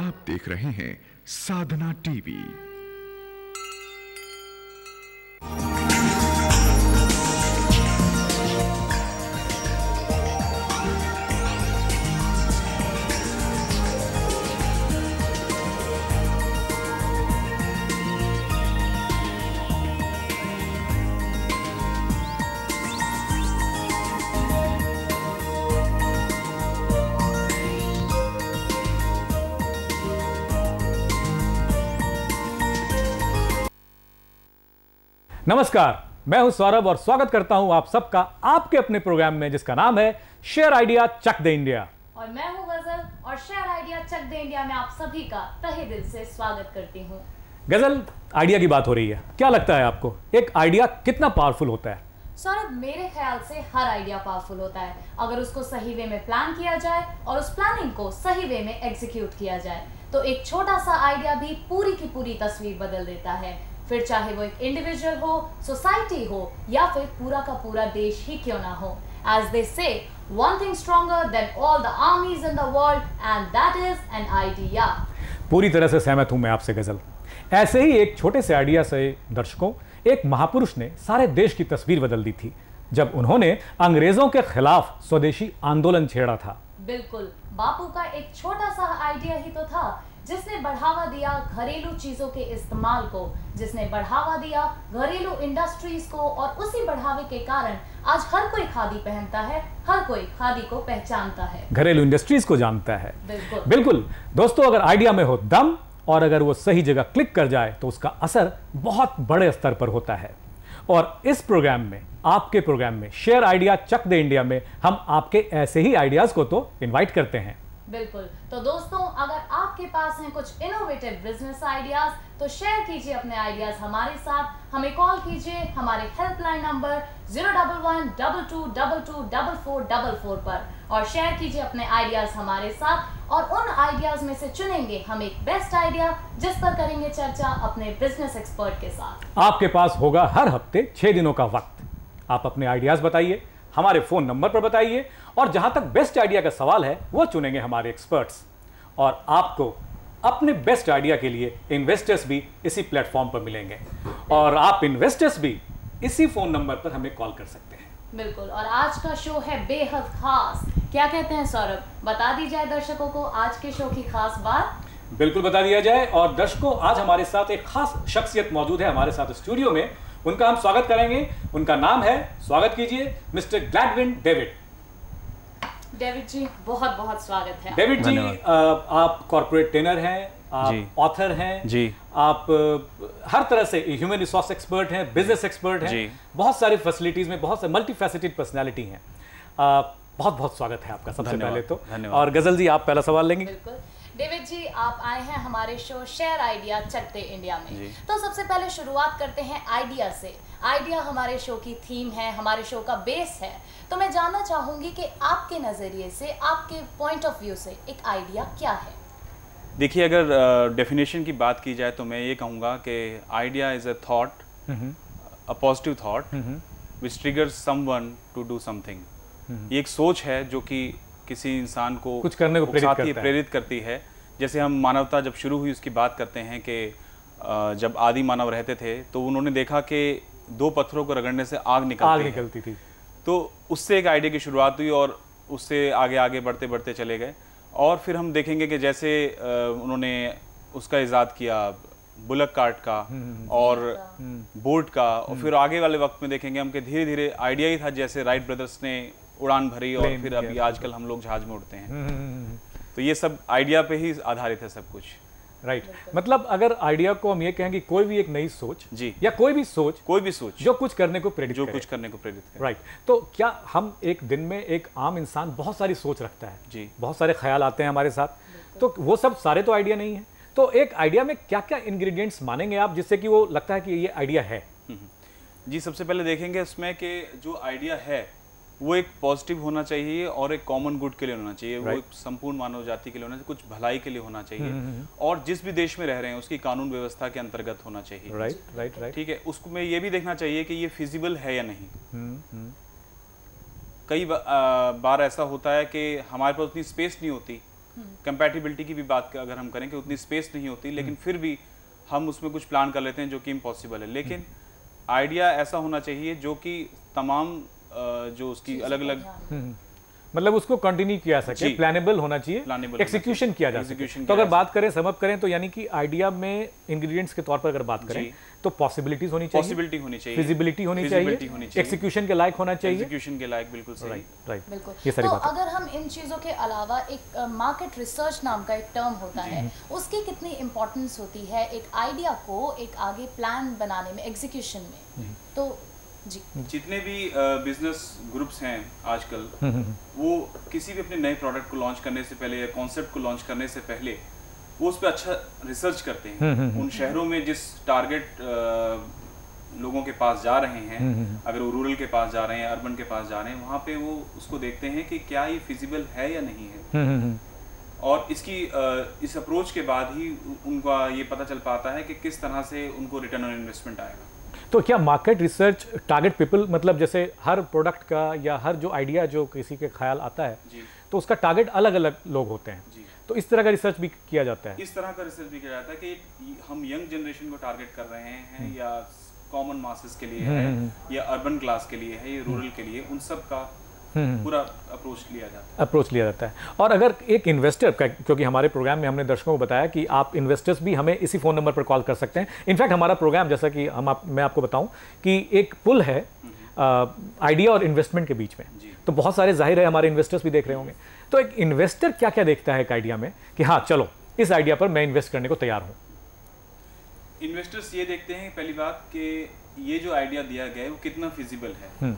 आप देख रहे हैं साधना टीवी। नमस्कार, मैं हूं सौरभ और स्वागत करता हूं आप सबका आपके अपने प्रोग्राम में जिसका नाम है शेयर आइडिया चक दे इंडिया। और मैं हूं गजल और शेयर आइडिया चक दे इंडिया में आप सभी का तहे दिल से स्वागत करती हूं। गजल, आइडिया की बात हो रही है, क्या लगता है आपको एक आइडिया कितना पावरफुल होता है? सौरभ, मेरे ख्याल से हर आइडिया पावरफुल होता है अगर उसको सही वे में प्लान किया जाए और उस प्लानिंग को सही वे में एग्जीक्यूट किया जाए तो एक छोटा सा आइडिया भी पूरी की पूरी तस्वीर बदल देता है, फिर चाहे वो एक इंडिविजुअल हो, सोसाइटी हो या फिर पूरा का पूरा देश ही क्यों ना हो। As they say, one thing stronger than all the armies in the world and that is an idea। पूरी तरह से सहमत हूं मैं आपसे गजल। ऐसे ही एक छोटे से आइडिया से दर्शकों, एक महापुरुष ने सारे देश की तस्वीर बदल दी थी जब उन्होंने अंग्रेजों के खिलाफ स्वदेशी आंदोलन छेड़ा था। बिल्कुल, बापू का एक छोटा सा आइडिया ही तो था जिसने बढ़ावा दिया घरेलू चीजों के इस्तेमाल को, जिसने बढ़ावा दिया घरेलू इंडस्ट्रीज को और उसी बढ़ावे के कारण आज हर कोई खादी पहनता है, हर कोई खादी को पहचानता है, घरेलू इंडस्ट्रीज को जानता है। बिल्कुल दोस्तों, अगर आइडिया में हो दम और अगर वो सही जगह क्लिक कर जाए तो उसका असर बहुत बड़े स्तर पर होता है। और इस प्रोग्राम में, आपके प्रोग्राम में शेयर आइडिया चक दे इंडिया में हम आपके ऐसे ही आइडियाज को तो इनवाइट करते हैं। बिल्कुल, तो दोस्तों अगर आपके पास हैं कुछ इनोवेटिव बिजनेस आइडियाज तो शेयर कीजिए अपने आइडियाज हमारे साथ, हमें कॉल कीजिए हमारे हेल्पलाइन नंबर 011-2222-4444 पर और शेयर कीजिए अपने आइडियाज हमारे साथ और उन आइडियाज में से चुनेंगे हम एक बेस्ट आइडिया जिस पर करेंगे चर्चा अपने बिजनेस एक्सपर्ट के साथ। आपके पास होगा हर हफ्ते 6 दिनों का वक्त, आप अपने आइडियाज बताइए, हमारे फोन नंबर पर बताइए और जहां तक बेस्ट आइडिया का सवाल है वो चुनेंगे हमारे एक्सपर्ट्स और आपको अपने बेस्ट आइडिया के लिए इन्वेस्टर्स भी इसी प्लेटफॉर्म पर मिलेंगे और आप इन्वेस्टर्स भी इसी फोन नंबर पर हमें कॉल कर सकते हैं। बिल्कुल, और आज का शो है बेहद खास, क्या कहते हैं सौरभ, बता दी जाए दर्शकों को आज के शो की खास बात? बिल्कुल बता दिया जाए। और दर्शकों, आज हमारे साथ एक खास शख्सियत मौजूद है हमारे साथ स्टूडियो में, उनका हम स्वागत करेंगे। उनका नाम है, स्वागत कीजिए, मिस्टर ग्लैडविन डेविड। डेविड जी, बहुत बहुत स्वागत है। डेविड जी, आप कॉर्पोरेट ट्रेनर हैं, आप ऑथर हैं जी, आप हर तरह से ह्यूमन रिसोर्स एक्सपर्ट हैं, बिजनेस एक्सपर्ट हैं, बहुत सारी फैसिलिटीज में बहुत से मल्टी फैसेटेड पर्सनालिटी हैं। बहुत बहुत स्वागत है आपका सबसे पहले तो। और गजल जी, आप पहला सवाल लेंगे। बिल्कुल डेविड जी, आप आए हैं हमारे शो शेयर आइडिया चक दे इंडिया में, तो सबसे पहले शुरुआत करते हैं आइडिया से। आइडिया हमारे शो की थीम है, हमारे शो का बेस है, तो मैं जानना चाहूंगी कि आपके नजरिए से, आपके पॉइंट ऑफ व्यू से एक आइडिया क्या है? देखिए, अगर डेफिनेशन की बात की जाए तो मैं ये कहूँगा कि idea is a thought, a positive thought which triggers someone to do something. ये एक सोच है जो कि किसी इंसान को कुछ करने को प्रेरित करती है। जैसे हम मानवता जब शुरू हुई उसकी बात करते हैं कि जब आदि मानव रहते थे तो उन्होंने देखा कि 2 पत्थरों को रगड़ने से आग निकलती थी, तो उससे एक आइडिया की शुरुआत हुई और उससे आगे आगे बढ़ते बढ़ते चले गए। और फिर हम देखेंगे कि जैसे उन्होंने उसका इजाद किया बुलक कार्ट का और बोट का, और फिर आगे वाले वक्त में देखेंगे हम कि धीरे धीरे आइडिया ही था, जैसे राइट ब्रदर्स ने उड़ान भरी और फिर अभी आजकल हम लोग जहाज में उड़ते हैं। तो ये सब आइडिया पे ही आधारित है सब कुछ। राइट, मतलब अगर आइडिया को हम ये कहें कि कोई भी एक नई सोच जी, या कोई भी सोच जो कुछ करने को प्रेरित करे। राइट, तो क्या हम एक दिन में, एक आम इंसान बहुत सारी सोच रखता है जी, बहुत सारे ख्याल आते हैं हमारे साथ, तो वो सब सारे तो आइडिया नहीं है। तो एक आइडिया में क्या क्या इंग्रेडिएंट्स मानेंगे आप जिससे कि वो लगता है कि ये आइडिया है? जी, सबसे पहले देखेंगे इसमें कि जो आइडिया है वो एक पॉजिटिव होना चाहिए और एक कॉमन गुड के लिए होना चाहिए, वो एक संपूर्ण मानव जाति के लिए होना चाहिए, कुछ भलाई के लिए होना चाहिए और जिस भी देश में रह रहे हैं उसकी कानून व्यवस्था के अंतर्गत होना चाहिए। राइट, ठीक है, उसको में ये भी देखना चाहिए कि ये फिजिबल है या नहीं। कई बार ऐसा होता है कि हमारे पास उतनी स्पेस नहीं होती कंपैटिबिलिटी की भी बात अगर हम करें कि उतनी स्पेस नहीं होती, लेकिन फिर भी हम उसमें कुछ प्लान कर लेते हैं जो कि इम्पॉसिबल है। लेकिन आइडिया ऐसा होना चाहिए जो कि तमाम जो उसकी अलग अलग मतलब उसको कंटिन्यू किया सके, प्लानेबल होना चाहिए, एक्सिक्यूशन किया जा सके। तो अगर बात करें, समअप करें, तो यानी कि आइडिया में इंग्रेडिएंट्स के तौर पर अगर बात करें तो पॉसिबिलिटीज होनी चाहिए, फिजिबिलिटी होनी चाहिए, एक्सिक्यूशन के लायक होना चाहिए, एग्जीक्यूशन के लायक, बिल्कुल सही, राइट। बिल्कुल। ये सारी तो बात अगर हम इन चीज़ों के अलावा एक मार्केट रिसर्च नाम का एक टर्म होता है, उसकी कितनी इंपॉर्टेंस होती है एक आइडिया को एक आगे प्लान बनाने में, एग्जीक्यूशन में? तो जी, जितने भी बिजनेस ग्रुप्स हैं आजकल, वो किसी भी अपने नए प्रोडक्ट को लॉन्च करने से पहले या कॉन्सेप्ट को लॉन्च करने से पहले वो उस पर अच्छा रिसर्च करते हैं। उन शहरों में जिस टारगेट लोगों के पास जा रहे हैं, अगर वो रूरल के पास जा रहे हैं, अर्बन के पास जा रहे हैं, वहाँ पे वो उसको देखते हैं कि क्या ये फिजिबल है या नहीं है। और इसकी इस अप्रोच के बाद ही उनका ये पता चल पाता है कि किस तरह से उनको रिटर्न ऑन इन्वेस्टमेंट आएगा। तो क्या मार्केट रिसर्च टारगेट पीपल, मतलब जैसे हर प्रोडक्ट का या हर जो आइडिया जो किसी के ख्याल आता है तो उसका टारगेट अलग अलग लोग होते हैं, तो इस तरह का रिसर्च भी किया जाता है? इस तरह का रिसर्च भी किया जाता है कि हम यंग जनरेशन को टारगेट कर रहे हैं या कॉमन मासेस के लिए है या अर्बन क्लास के लिए है या रूरल के लिए, उन सब का पूरा अप्रोच लिया जाता है। और अगर एक इन्वेस्टर, क्योंकि हमारे प्रोग्राम में हमने दर्शकों को बताया कि आप इन्वेस्टर्स भी हमें इसी फ़ोन नंबर पर कॉल कर सकते हैं। इनफैक्ट हमारा प्रोग्राम, जैसा कि मैं आपको बताऊं कि एक पुल है आइडिया और इन्वेस्टमेंट के बीच में, तो बहुत सारे जाहिर है हमारे इन्वेस्टर्स भी देख रहे होंगे। तो एक इन्वेस्टर क्या क्या देखता है एक आइडिया में कि हाँ चलो इस आइडिया पर मैं इन्वेस्ट करने को तैयार हूँ? इन्वेस्टर्स ये देखते हैं पहली बात कि ये जो आइडिया दिया गया है वो कितना फिजिबल है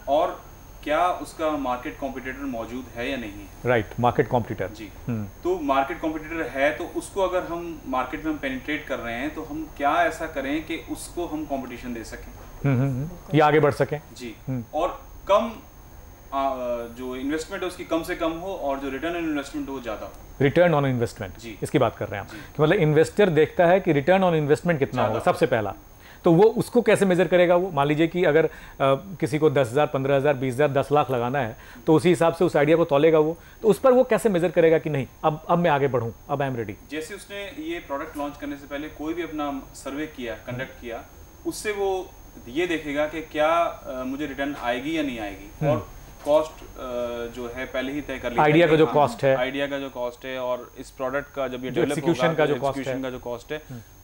और क्या उसका मार्केट कॉम्पिटिटर मौजूद है या नहीं है। Right, market competitor. जी। तो मार्केट कॉम्पिटिटर है तो उसको अगर हम मार्केट में हम पेनिट्रेट कर रहे हैं तो हम क्या ऐसा करें कि उसको हम कंपटीशन दे सकें या आगे बढ़ सकें। जी। और कम जो इन्वेस्टमेंट है उसकी कम से कम हो और जो रिटर्न ऑन इन्वेस्टमेंट हो ज़्यादा हो। रिटर्न ऑन इन्वेस्टमेंट, इसकी बात कर रहे हैं आप कि मतलब इन्वेस्टर देखता है कि रिटर्न ऑन इन्वेस्टमेंट कितना होगा सबसे पहला। तो वो उसको कैसे मेजर करेगा? वो मान लीजिए कि अगर किसी को 10,000, 15,000, 20,000, 10 लाख लगाना है तो उसी हिसाब से उस आइडिया को तोलेगा वो, तो उस पर वो कैसे मेजर करेगा कि नहीं अब मैं आगे बढ़ूं, अब आई एम रेडी? जैसे उसने ये प्रोडक्ट लॉन्च करने से पहले कोई भी अपना सर्वे किया, कंडक्ट किया, उससे वो ये देखेगा कि क्या मुझे रिटर्न आएगी या नहीं आएगी, और कॉस्ट जो है पहले ही तय कर ली, आइडिया का जो कॉस्ट है, आइडिया का जो कॉस्ट है और इस प्रोडक्ट का जब ये डेवलप होगा एक्जीक्यूशन का जो कॉस्ट है,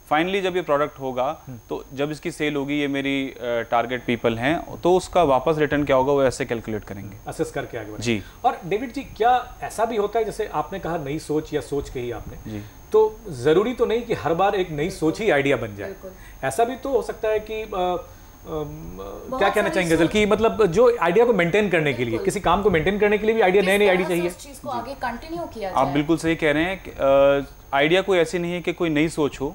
फाइनली जब ये प्रोडक्ट होगा तो जब इसकी सेल होगी, ये मेरी टारगेट पीपल हैं, तो उसका वापस रिटर्न क्या होगा वो ऐसे कैलकुलेट करेंगे, असेस करके आगे बढ़ेंगे। जी। और डेविड जी, क्या ऐसा भी होता है, जैसे आपने कहा नई सोच या सोच कही आपने जी, तो जरूरी तो नहीं कि हर बार एक नई सोच ही आइडिया बन जाए, ऐसा भी तो हो सकता है कि क्या कहना चाहेंगे गजल की, मतलब जो आइडिया को मेंटेन करने के लिए, किसी काम को मेंटेन करने के लिए भी आइडिया, नए नए आइडिया चाहिए, उस चीज को आगे कंटिन्यू किया जाए। आप बिल्कुल सही कह रहे हैं। आइडिया कोई ऐसी नहीं है कि कोई नई सोच हो,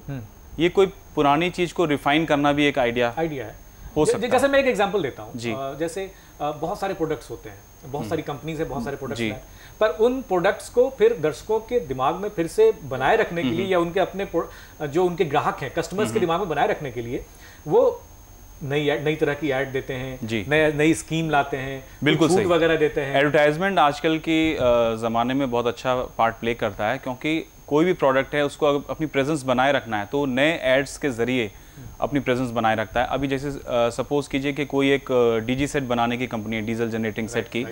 ये कोई पुरानी चीज को रिफाइन करना भी एक आइडिया है हो सकता है। जैसे मैं एक एग्जांपल देता हूँ, जैसे बहुत सारे प्रोडक्ट्स होते हैं, बहुत सारी कंपनीज है, बहुत सारे प्रोडक्ट्स हैं, पर उन प्रोडक्ट्स को फिर दर्शकों के दिमाग में फिर से बनाए रखने के लिए या उनके अपने जो उनके ग्राहक हैं, कस्टमर्स के दिमाग में बनाए रखने के लिए वो नई तरह की ऐड देते हैं, नई स्कीम लाते हैं, बिल्कुल छूट वगैरह देते हैं। एडवर्टाइजमेंट आजकल की ज़माने में बहुत अच्छा पार्ट प्ले करता है, क्योंकि कोई भी प्रोडक्ट है उसको अपनी प्रेजेंस बनाए रखना है तो नए एड्स के जरिए अपनी प्रेजेंस बनाए रखता है। अभी जैसे सपोज कीजिए कि कोई एक डीजी सेट बनाने की कंपनी है, डीजल जनरेटिंग सेट की,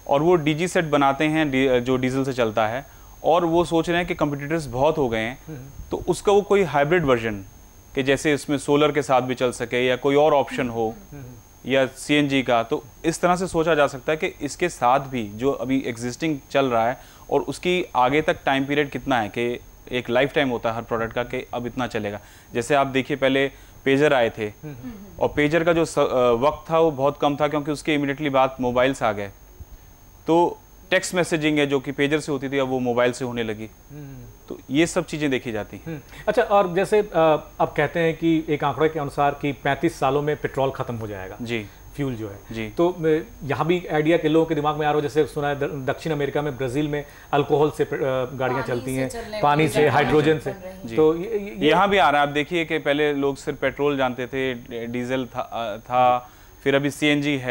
और वो डीजी सेट बनाते हैं जो डीजल से चलता है, और वो सोच रहे हैं कि कंपटीटर्स बहुत हो गए हैं, तो उसका वो कोई हाइब्रिड वर्जन कि जैसे इसमें सोलर के साथ भी चल सके या कोई और ऑप्शन हो या सीएनजी का, तो इस तरह से सोचा जा सकता है कि इसके साथ भी जो अभी एग्जिस्टिंग चल रहा है और उसकी आगे तक टाइम पीरियड कितना है, कि एक लाइफ टाइम होता है हर प्रोडक्ट का कि अब इतना चलेगा। जैसे आप देखिए पहले पेजर आए थे और पेजर का जो वक्त था वो बहुत कम था, क्योंकि उसके इमीडिएटली बाद मोबाइल्स आ गए, तो टेक्स्ट मैसेजिंग है जो कि पेजर से होती थी अब वो मोबाइल से होने लगी, तो ये सब चीज़ें देखी जाती हैं। अच्छा, और जैसे अब कहते हैं कि एक आंकड़े के अनुसार कि 35 सालों में पेट्रोल खत्म हो जाएगा, जी, फ्यूल जो है जी, तो यहाँ भी आइडिया के लोगों के दिमाग में आ रहा हो, जैसे सुना है दक्षिण अमेरिका में, ब्राज़ील में अल्कोहल से गाड़ियाँ चलती हैं, पानी से, हाइड्रोजन से, तो यहाँ भी आ रहा है। आप देखिए कि पहले लोग सिर्फ पेट्रोल जानते थे, डीजल था, फिर अभी सीएनजी है।